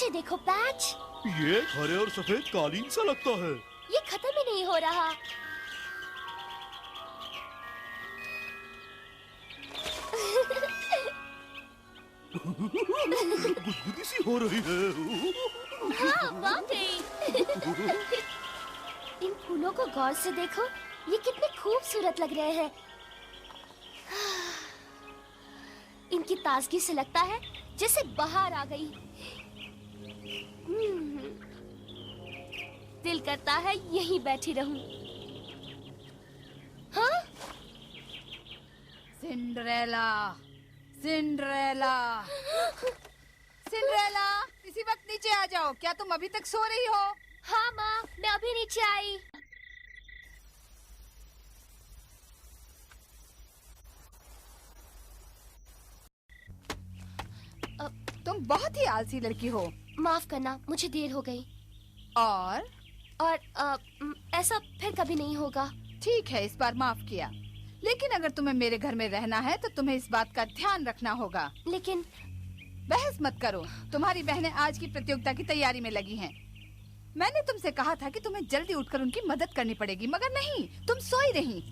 ये देखो पैच। ये हरे और सफेद कालीन सा लगता है। ये खत्म ही नहीं हो रहा। गुदगुदी सी हो रही है। हाँ, वाकई। इन फूलों को गौर से देखो, ये कितने खूबसूरत लग रहे हैं। इनकी ताजगी से लगता है जैसे बहार आ गई। दिल करता है यहीं बैठी रहूं। हाँ? सिंड्रेला, सिंड्रेला, सिंड्रेला, इसी वक्त नीचे आ जाओ। क्या तुम अभी तक सो रही हो? हाँ माँ, मैं अभी नीचे आई। तुम बहुत ही आलसी लड़की हो। माफ करना, मुझे देर हो गई। और ऐसा फिर कभी नहीं होगा। ठीक है, इस बार माफ किया। लेकिन अगर तुम्हें मेरे घर में रहना है तो तुम्हें इस बात का ध्यान रखना होगा। लेकिन बहस मत करो। तुम्हारी बहनें आज की प्रतियोगिता की तैयारी में लगी हैं। मैंने तुमसे कहा था कि तुम्हें जल्दी उठकर उनकी मदद करनी पड़ेगी, मगर नहीं, तुम सोई रही।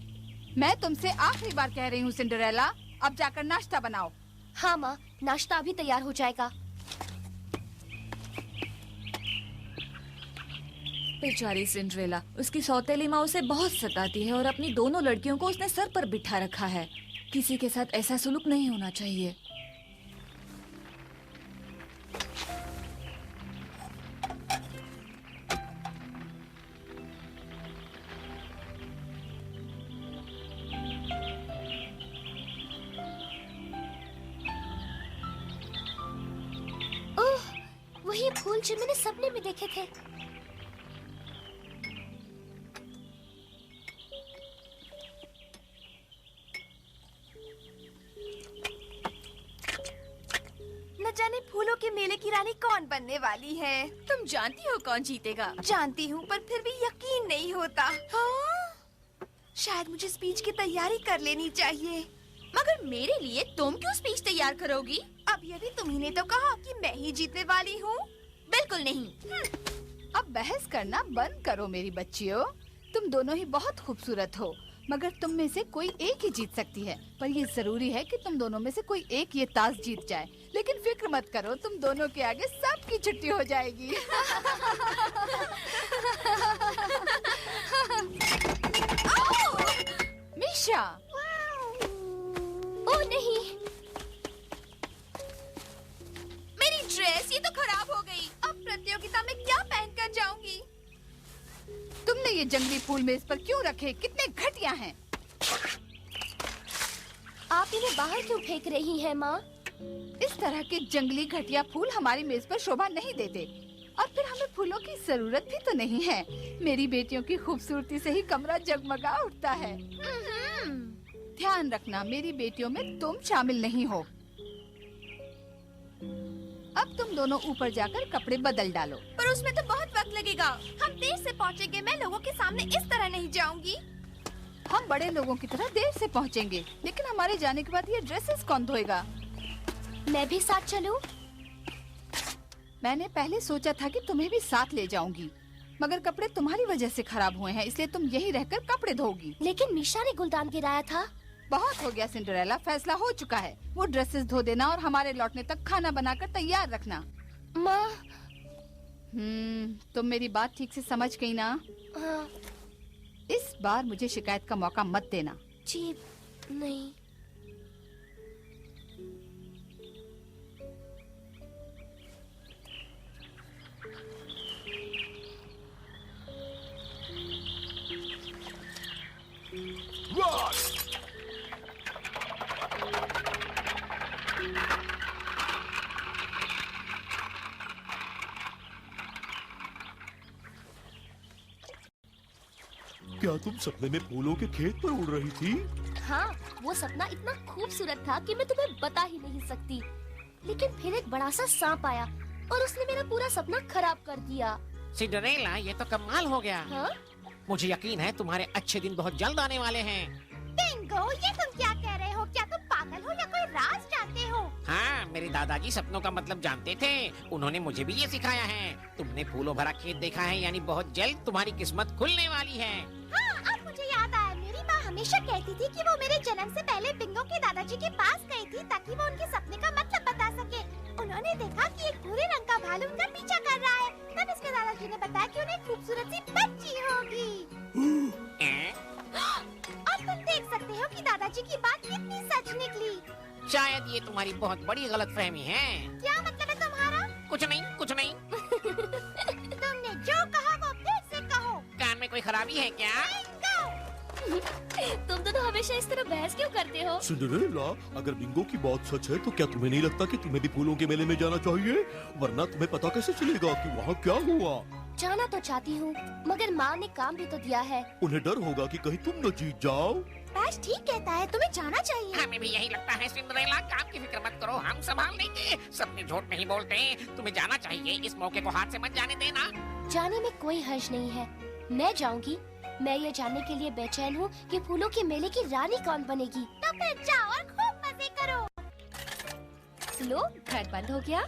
मैं तुमसे आखिरी बार कह रही हूँ सिंड्रेला, अब जाकर नाश्ता बनाओ। हाँ माँ, नाश्ता अभी तैयार हो जाएगा। बेचारी सिंड्रेला, उसकी सौतेली माँ उसे बहुत सताती है और अपनी दोनों लड़कियों को उसने सर पर बिठा रखा है। किसी के साथ ऐसा सुलूक नहीं होना चाहिए। ओह, वही फूल जो मैंने सपने में देखे थे। न जाने फूलों के मेले की रानी कौन बनने वाली है। तुम जानती हो कौन जीतेगा? जानती हूँ, पर फिर भी यकीन नहीं होता। हाँ? शायद मुझे स्पीच की तैयारी कर लेनी चाहिए। मगर मेरे लिए तुम क्यों स्पीच तैयार करोगी? अब ये भी तुम्ही ने तो कहा कि मैं ही जीतने वाली हूँ। बिल्कुल नहीं। अब बहस करना बंद करो मेरी बच्चियों। तुम दोनों ही बहुत खूबसूरत हो, मगर तुम में से कोई एक ही जीत सकती है। पर ये जरूरी है कि तुम दोनों में से कोई एक ये ताज जीत जाए। लेकिन फिक्र मत करो, तुम दोनों के आगे सबकी छुट्टी हो जाएगी। मिशा! ओह नहीं, मेरी ड्रेस, ये तो खराब हो गई। अब प्रतियोगिता में क्या पहनकर जाऊंगी? तुमने ये जंगली फूल मेज पर क्यों रखे? कितने घटिया हैं। आप इन्हें बाहर क्यों फेंक रही हैं माँ? इस तरह के जंगली घटिया फूल हमारी मेज पर शोभा नहीं देते। और फिर हमें फूलों की जरूरत भी तो नहीं है। मेरी बेटियों की खूबसूरती से ही कमरा जगमगा उठता है। ध्यान रखना, मेरी बेटियों में तुम शामिल नहीं हो। अब तुम दोनों ऊपर जाकर कपड़े बदल डालो। पर उसमें तो बहुत वक्त लगेगा। हम देर से पहुँचेंगे। मैं लोगों के सामने इस तरह नहीं जाऊंगी। हम बड़े लोगों की तरह देर से पहुँचेंगे, लेकिन हमारे जाने के बाद ये ड्रेसेस कौन धोएगा? मैं भी साथ चलूं? मैंने पहले सोचा था कि तुम्हें भी साथ ले जाऊंगी, मगर कपड़े तुम्हारी वजह से खराब हुए हैं, इसलिए तुम यहीं रहकर कपड़े धोगी। लेकिन मिशा ने गुलदान गिराया था। बहुत हो गया सिंड्रेला, फैसला हो चुका है। वो ड्रेसेस धो देना और हमारे लौटने तक खाना बनाकर तैयार रखना। माँ, तुम मेरी बात ठीक से समझ गई ना? हाँ, इस बार मुझे शिकायत का मौका मत देना। जी नहीं। क्या तुम सपने में फूलों के खेत पर उड़ रही थी? हाँ, वो सपना इतना खूबसूरत था कि मैं तुम्हें बता ही नहीं सकती। लेकिन फिर एक बड़ा सा सांप आया और उसने मेरा पूरा सपना खराब कर दिया। सिंड्रेला, ये तो कमाल हो गया। हाँ? मुझे यकीन है तुम्हारे अच्छे दिन बहुत जल्द आने वाले हैं। बिंगो, ये तुम क्या कह रहे हो? क्या तुम पागल हो या कोई राज जानते हो? हाँ, मेरी दादाजी सपनों का मतलब जानते थे। उन्होंने मुझे भी ये सिखाया है। तुमने फूलों भरा खेत देखा है, यानी बहुत जल्द तुम्हारी किस्मत खुलने वाली है। हाँ, अब मुझे याद आया, मेरी माँ हमेशा कहती थी कि वो मेरे जन्म से पहले बिंगो के दादाजी के पास गई थी ताकि वो उनके सपने का मतलब बता सके। उन्होंने देखा कि एक भूरे रंग का भालू उनका पीछा कर रहा है। तब इसके दादाजी ने बताया कि उन्हें खूबसूरत सी बच्ची होगी। और तुम देख सकते हो कि दादाजी की बात कितनी सच निकली। शायद ये तुम्हारी बहुत बड़ी गलतफहमी है। क्या मतलब है तुम्हारा? कुछ नहीं, कुछ नहीं। तुमने जो कहा वो फिर से कहो। कान में कोई खराबी है क्या? तुम दोनों हमेशा इस तरह बहस क्यों करते हो? सिंड्रेला, अगर बिंगो की बात सच है तो क्या तुम्हें नहीं लगता कि तुम्हें भी फूलों के मेले में जाना चाहिए? वरना तुम्हें पता कैसे चलेगा कि वहाँ क्या हुआ? जाना तो चाहती हूँ, मगर माँ ने काम भी तो दिया है। उन्हें डर होगा कि कहीं तुम न जीत जाओ। बैश ठीक कहता है, तुम्हें जाना चाहिए। हमें भी यही लगता है सिंड्रेला। काम की फिक्र मत करो, हम संभाल लेंगे। सपने झूठ नहीं बोलते। तुम्हें जाना चाहिए, इस मौके को हाथ से मत जाने देना। जाने में कोई हर्ज नहीं है, मैं जाऊंगी। मैं ये जानने के लिए बेचैन हूँ कि फूलों के मेले की रानी कौन बनेगी। तो फिर जाओ और खूब मजे करो। लो, घर बंद हो गया।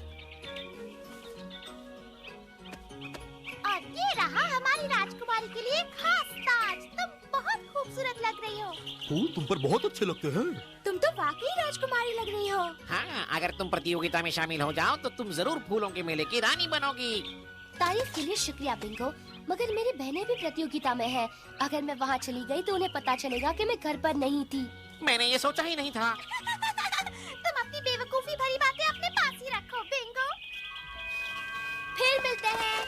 और ये रहा हमारी राजकुमारी के लिए खास ताज। तुम बहुत खूबसूरत लग रही हो। फूल तुम पर बहुत अच्छे लगते हैं। तुम तो वाकई राजकुमारी लग रही हो। हाँ, अगर तुम प्रतियोगिता में शामिल हो जाओ तो तुम जरूर फूलों के मेले की रानी बनोगी। तारीफ के लिए शुक्रिया बिंगो, मगर मेरी बहनें भी प्रतियोगिता में है। अगर मैं वहाँ चली गई तो उन्हें पता चलेगा कि मैं घर पर नहीं थी। मैंने ये सोचा ही नहीं था। तुम अपनी बेवकूफी भरी बातें अपने पास ही रखो बिंगो। फिर मिलते हैं।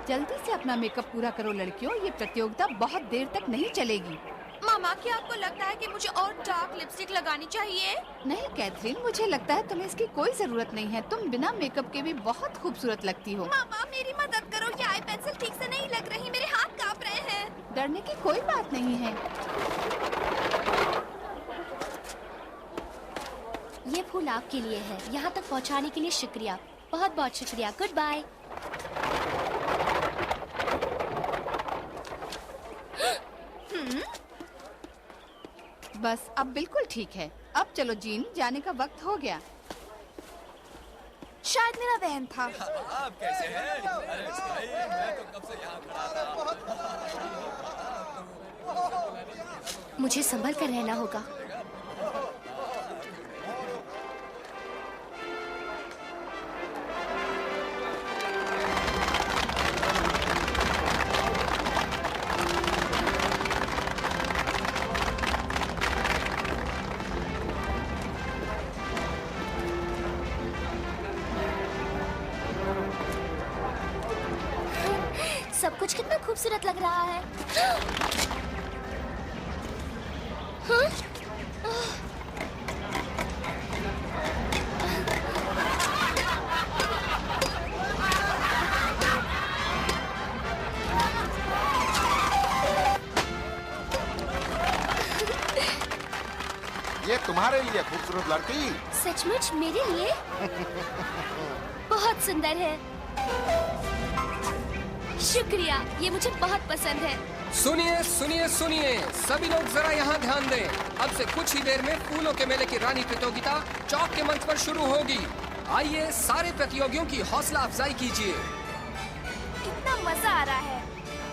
जल्दी से अपना मेकअप पूरा करो लड़कियों, ये प्रतियोगिता बहुत देर तक नहीं चलेगी। मामा, क्या आपको लगता है कि मुझे और डार्क लिपस्टिक लगानी चाहिए? नहीं कैथरीन, मुझे लगता है तुम्हें इसकी कोई जरूरत नहीं है। तुम बिना मेकअप के भी बहुत खूबसूरत लगती हो। मामा, मेरी मदद करो, ये आई पेंसिल ठीक से नहीं लग रही, मेरे हाथ कांप रहे हैं। डरने की कोई बात नहीं है। ये फूल आपके लिए है। यहाँ तक पहुँचाने के लिए शुक्रिया, बहुत बहुत शुक्रिया। Good bye. बस अब बिल्कुल ठीक है। अब चलो जीन, जाने का वक्त हो गया। शायद मेरा वहम था। आप कैसे हैं? अरे भाई, मैं तो कब से यहाँ खड़ा था। मुझे संभल कर रहना होगा। सब कुछ कितना खूबसूरत लग रहा है। हाँ? तुम्हारे लिए खूबसूरत लड़की। सचमुच मेरे लिए? बहुत सुंदर है। शुक्रिया, ये मुझे बहुत पसंद है। सुनिए सुनिए सुनिए, सभी लोग जरा यहाँ ध्यान दें। अब से कुछ ही देर में फूलों के मेले की रानी प्रतियोगिता चौक के मंच पर शुरू होगी। आइए सारे प्रतियोगियों की हौसला अफजाई कीजिए। कितना मजा आ रहा है।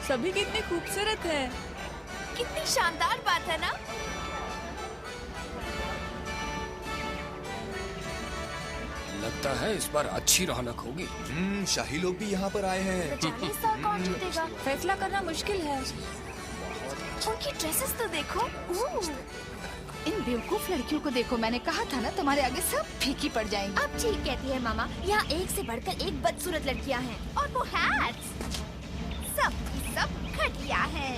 सभी कितने खूबसूरत हैं। कितनी शानदार बात है ना। लगता है इस बार अच्छी रौनक होगी। शाही लोग भी यहाँ पर आए हैं। जाने इस बार कौन जीतेगा। फैसला करना मुश्किल है। उनकी ड्रेसेस तो देखो। इन बेवकूफ लड़कियों को देखो, मैंने कहा था ना तुम्हारे आगे सब फीकी पड़ जाएंगी। अब ठीक कहती है मामा, यहाँ एक से बढ़कर एक बदसूरत लड़कियाँ हैं। और वो हैट्स सब घटिया हैं।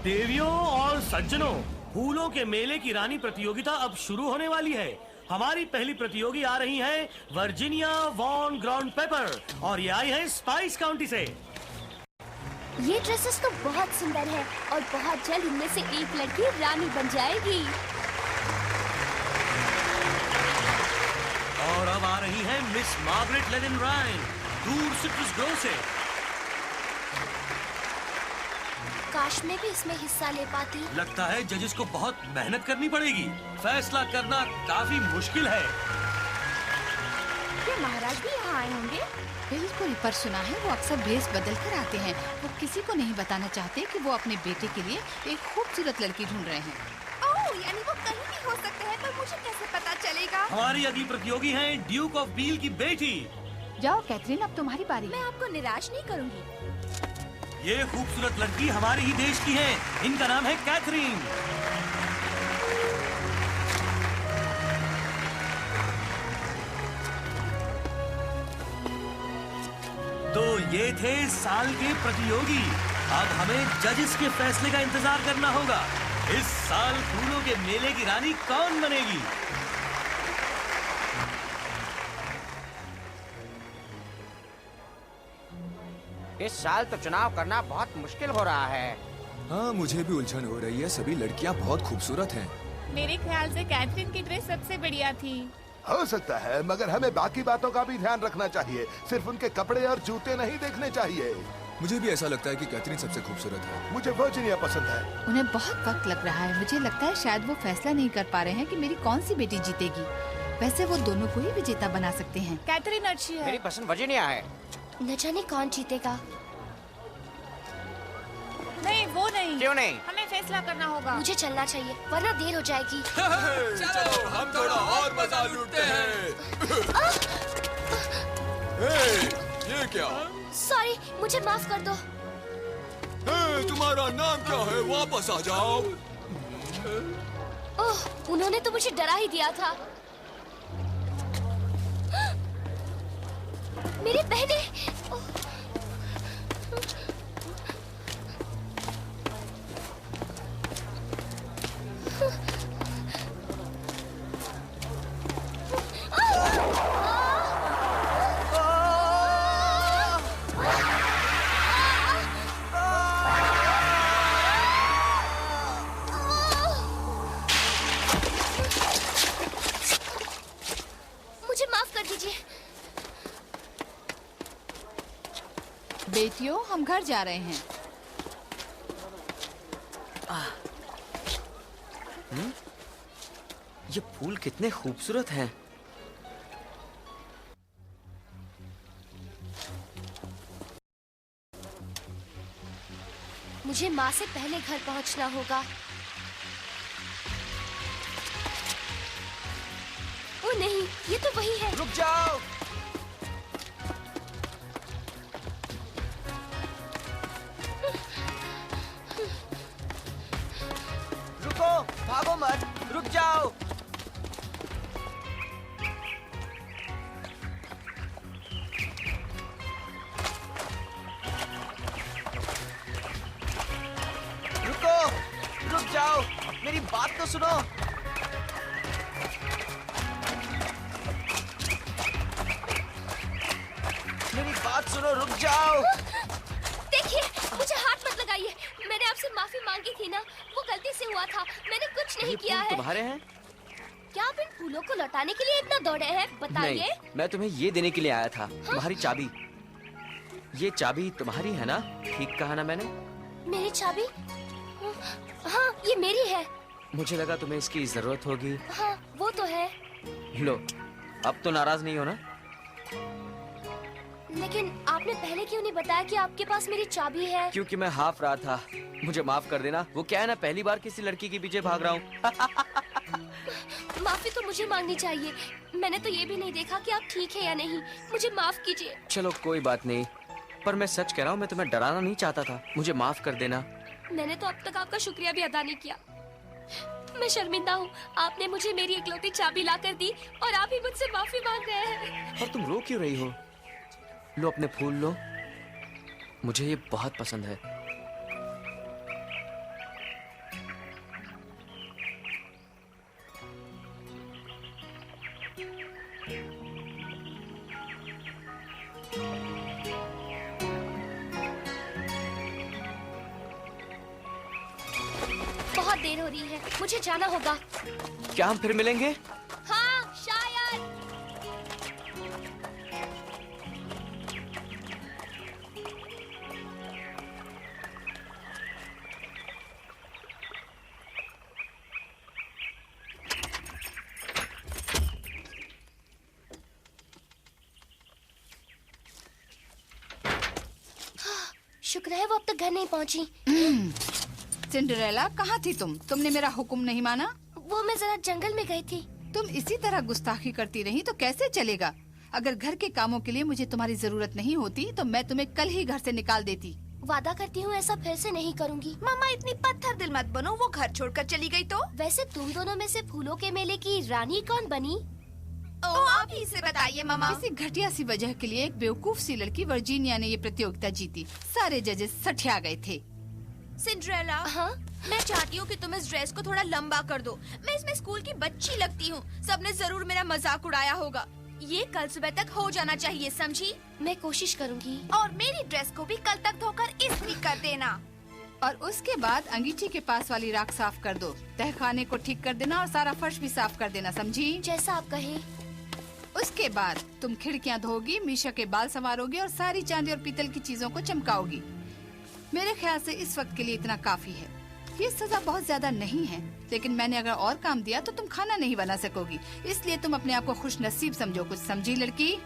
देवियों और सज्जनों, फूलों के मेले की रानी प्रतियोगिता अब शुरू होने वाली है। हमारी पहली प्रतियोगी आ रही हैं वर्जीनिया वॉन ग्राउंड पेपर और ये आई हैं स्पाइस काउंटी से। ये ड्रेसेस तो बहुत सुंदर है और बहुत जल्द इनमें से एक लड़की रानी बन जाएगी। और अब आ रही है मिस मार्गरेट लेविन रायन, दूर सिट्रस ग्रोव से। काश मैं भी इसमें हिस्सा ले पाती। लगता है जजेस को बहुत मेहनत करनी पड़ेगी। फैसला करना काफी मुश्किल है। क्या महाराज भी यहाँ आए होंगे? बिल्कुल, पर सुना है वो अक्सर भेष बदल कर आते हैं। वो किसी को नहीं बताना चाहते कि वो अपने बेटे के लिए एक खूबसूरत लड़की ढूंढ रहे हैं। ओह, यानी वो कहीं भी हो सकते हैं, पर मुझे कैसे पता चलेगा? हमारी अगली प्रतियोगी हैं ड्यूक ऑफ बील की बेटी। जाओ कैथरीन, अब तुम्हारी बारी। मैं आपको निराश नहीं करूँगी। ये खूबसूरत लड़की हमारे ही देश की है। इनका नाम है कैथरीन। तो ये थे साल के प्रतियोगी। अब हमें जजेस के फैसले का इंतजार करना होगा। इस साल फूलों के मेले की रानी कौन बनेगी? इस साल तो चुनाव करना बहुत मुश्किल हो रहा है। हाँ, मुझे भी उलझन हो रही है। सभी लड़कियाँ बहुत खूबसूरत हैं। मेरे ख्याल से कैथरीन की ड्रेस सबसे बढ़िया थी। हो सकता है, मगर हमें बाकी बातों का भी ध्यान रखना चाहिए। सिर्फ उनके कपड़े और जूते नहीं देखने चाहिए। मुझे भी ऐसा लगता है कि कैथरीन सबसे खूबसूरत है। मुझे वर्जीनिया पसंद है। उन्हें बहुत वक्त लग रहा है। मुझे लगता है शायद वो फैसला नहीं कर पा रहे हैं कि मेरी कौन सी बेटी जीतेगी। वैसे वो दोनों को ही विजेता बना सकते हैं। कैथरीन अच्छी है। मेरी पसंद वर्जीनिया है। न जाने कौन जीतेगा। नहीं, वो नहीं। क्यों नहीं? हमें फैसला करना होगा। मुझे चलना चाहिए वरना देर हो जाएगी। चलो हम थोड़ा और मजा लूटते हैं। ये क्या? सॉरी, मुझे माफ कर दो। तुम्हारा नाम क्या है? वापस आ जाओ। ओह, उन्होंने तो मुझे डरा ही दिया था। मेरी बहनें। मुझे माफ कर दीजिए। बेटियों, हम घर जा रहे हैं। ये फूल कितने खूबसूरत हैं। मुझे माँ से पहले घर पहुँचना होगा। ओ नहीं, ये तो वही है। रुक जाओ। रुको, भागो मत, रुक जाओ। रुको, रुक जाओ, मेरी बात तो सुनो। मेरी बात सुनो, रुक जाओ। देखिए, मुझे हाथ मत लगाइए। मैंने आपसे माफी मांगी थी ना, वो गलती से हुआ था, मैंने कुछ नहीं ये किया फूल है। तुम्हारे हैं? क्या आप इन फूलों को लौटाने के लिए इतना दौड़े हैं? बताइए। नहीं, मैं तुम्हें ये देने के लिए आया था, तुम्हारी चाबी। ये चाबी तुम्हारी है ना? ठीक कहा ना मैंने? मेरी चाबी? हाँ, ये मेरी है। मुझे लगा तुम्हें इसकी जरूरत होगी। हाँ, वो तो है। लो, अब तो नाराज नहीं हो ना? लेकिन आपने पहले क्यों नहीं बताया कि आपके पास मेरी चाबी है? क्योंकि मैं हाफ रहा था, मुझे माफ कर देना। वो क्या है ना, पहली बार किसी लड़की के पीछे भाग रहा हूँ। माफी तो मुझे मांगनी चाहिए। मैंने तो ये भी नहीं देखा कि आप ठीक है या नहीं। मुझे माफ कीजिए। चलो कोई बात नहीं, पर मैं सच कह रहा हूँ, मैं तुम्हें डराना नहीं चाहता था। मुझे माफ कर देना। मैंने तो अब तक आपका शुक्रिया भी अदा नहीं किया। मैं शर्मिंदा हूँ। आपने मुझे मेरी इकलौती चाबी ला कर दी और आप ही मुझसे माफी मांग रहे हैं। और तुम रो क्यों रही हो? लो अपने फूल लो, मुझे ये बहुत पसंद है। बहुत देर हो रही है, मुझे जाना होगा। क्या हम फिर मिलेंगे? हाँ, शायद। शुक्र है वो अब तक घर नहीं पहुंची। सिंड्रेला, कहाँ थी तुम? तुमने मेरा हुक्म नहीं माना? वो मैं जरा जंगल में गई थी। तुम इसी तरह गुस्ताखी करती रही तो कैसे चलेगा? अगर घर के कामों के लिए मुझे तुम्हारी जरूरत नहीं होती तो मैं तुम्हें कल ही घर से निकाल देती। वादा करती हूँ ऐसा फिर से नहीं करूँगी। मामा इतनी पत्थर दिल मत बनो, वो घर छोड़कर चली गई तो? वैसे तुम दोनों में से फूलों के मेले की रानी कौन बनी? आप ही से बताइए मामा। किसी घटिया सी वजह के लिए एक बेवकूफ सी लड़की वर्जीनिया ने ये प्रतियोगिता जीती। सारे जजेस सठिया गए थे। सिंड्रेला, हाँ? मैं चाहती हूँ कि तुम इस ड्रेस को थोड़ा लंबा कर दो। मैं इसमें स्कूल की बच्ची लगती हूँ। सबने जरूर मेरा मजाक उड़ाया होगा। ये कल सुबह तक हो जाना चाहिए, समझी? मैं कोशिश करूँगी। और मेरी ड्रेस को भी कल तक धोकर इस्त्री कर देना। और उसके बाद अंगीठी के पास वाली राख साफ कर दो। तहखाने को ठीक कर देना और सारा फर्श भी साफ कर देना, समझी? जैसा आप कहें। उसके बाद तुम खिड़कियाँ धोगी, मीशा के बाल संवारोगी और सारी चांदी और पीतल की चीजों को चमकाओगी। मेरे ख्याल से इस वक्त के लिए इतना काफी है। ये सजा बहुत ज्यादा नहीं है, लेकिन मैंने अगर और काम दिया तो तुम खाना नहीं बना सकोगी। इसलिए तुम अपने आप को खुश नसीब समझो। कुछ समझी लड़की?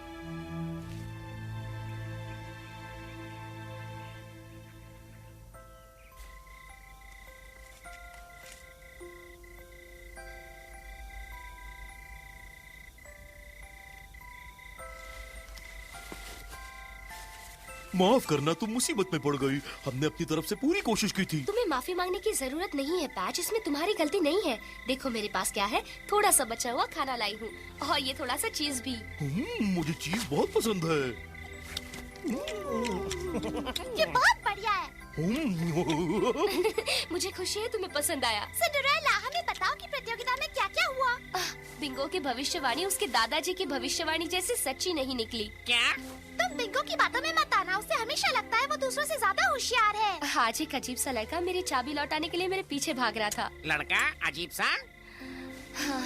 माफ करना, तुम मुसीबत में पड़ गई। हमने अपनी तरफ से पूरी कोशिश की थी। तुम्हें माफी मांगने की जरूरत नहीं है पैच, इसमें तुम्हारी गलती नहीं है। देखो मेरे पास क्या है, थोड़ा सा बचा हुआ खाना लाई हूँ और ये थोड़ा सा चीज भी। मुझे चीज बहुत पसंद है। ये बहुत बढ़िया है। मुझे खुशी है तुम्हें पसंद आया। सिंड्रेला, हमें बताओ कि प्रतियोगिता में क्या क्या हुआ? बिंगो की भविष्यवाणी उसके दादाजी की भविष्यवाणी जैसी सच्ची नहीं निकली। क्या? तुम बिंगो की बातों में मत आना। उसे हमेशा लगता है वो दूसरों से ज्यादा होशियार है। आज एक अजीब सा लड़का मेरी चाबी लौटाने के लिए मेरे पीछे भाग रहा था। लड़का अजीब सा? हाँ।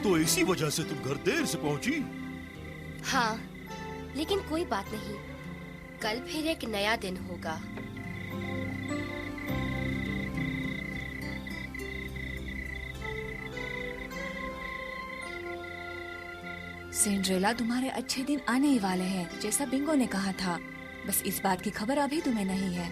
तो इसी वजह से तुम घर देर से पहुंची? हाँ, लेकिन कोई बात नहीं, कल फिर एक नया दिन होगा। सिंड्रेला, तुम्हारे अच्छे दिन आने ही वाले हैं, जैसा बिंगो ने कहा था। बस इस बात की खबर अभी तुम्हें नहीं है।